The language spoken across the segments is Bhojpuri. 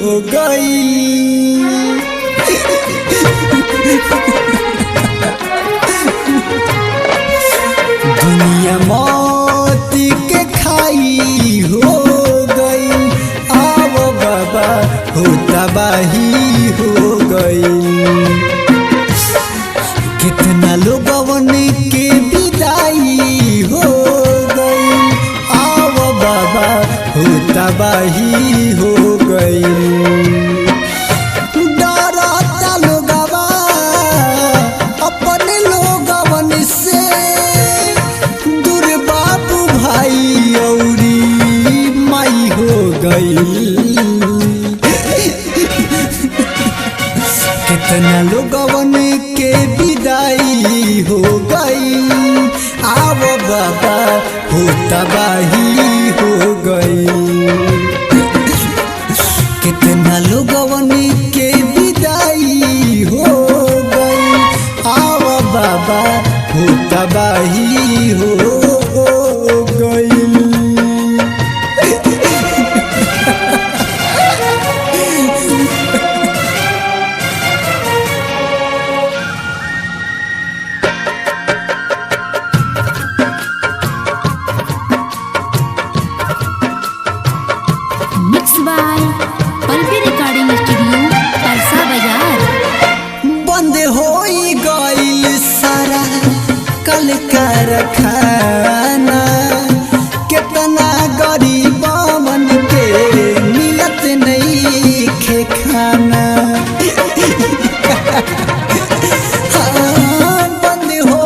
हो गई। दुनिया मौत के खाई हो गई। आओ बाबा हो तबाही हो गई। कितना लोगवन के विदाई हो गई। आओ बाबा हो तबाही हो गई। डरता लोगवा अपने लोगवन से, दूर बाबू भाई औरी माई हो गई। कितना लोगवन के विदाई हो गई। आओ बाबा हो तबाही हो गई। कितना लोगवन के विदाई हो गई। आओ बाबा हो तबाही हो गई। Mix by Pallavi recording studio Parsa बाजार। बंद हो गई सारा कल कारखाना। कितना गरीबन के मिलत नहीं खे खाना। हाँ, बंद हो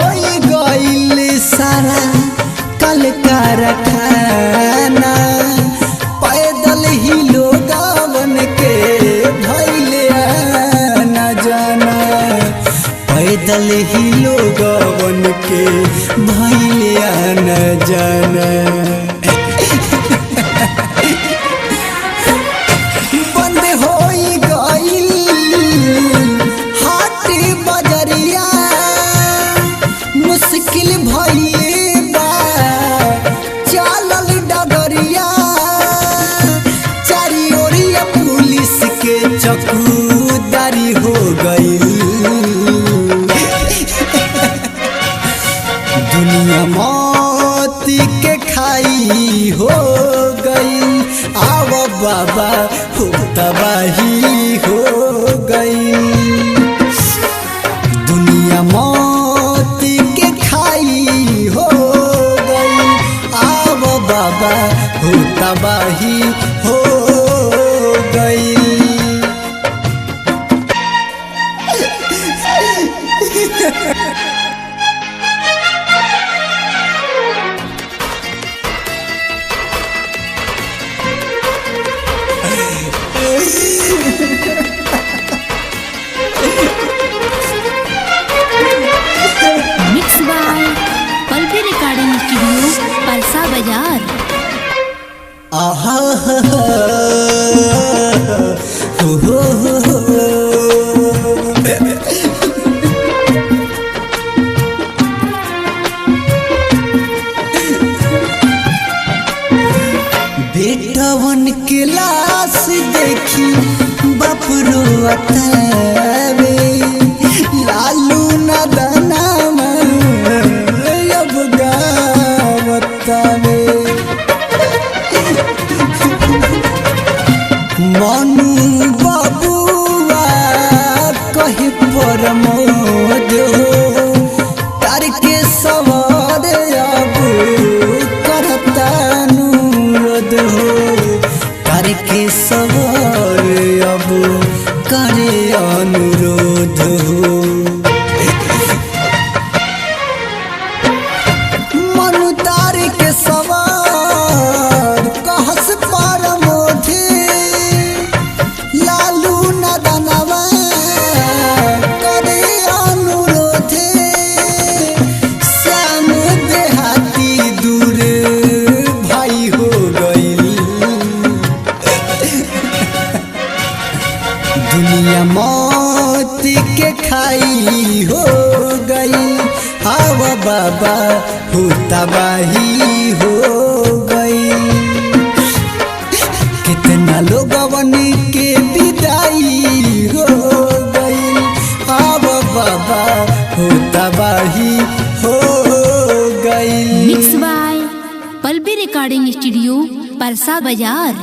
गई सारा कल कारखाना। पैदल ही लोगवन के भइले आना जाना। पैदल ही लोगवन के भइले आना जाना। बंद हो गई हाट बजरिया। मुश्किल भइले बा चलल डगरिया। चारी ओरिया पुलिस के चौकीदारी हो गई। दुनिया मौत के खाई हो गई। आओ बाबा हो तबाही हो गई। दुनिया मौत के खाई हो गई। आओ बाबा हो तबाही हो गई। Mix by Pallavi recording studio Parsa बाजार। आहा हो। बेटवन के लाश देखी बाप रोतावे। लालू नदना अब गावतावे। मनु बाबुआ कहे प्रमोद हो। तार के सवार अब करता अनुरोध हो। तार के सवार अब करे अनुरोध हो। मनु तार के सवार कहस परमोधे। लालू नदनवा करे अनुरोधे। श्याम देहाती दूर भाई हो गई। दुनिया मौत के खाई हो गई। आओ बाबा हो तबाही हो गई। कितना लोगवन के हो तबाही हो गई। Mix by Pallavi recording studio Parsa बाजार।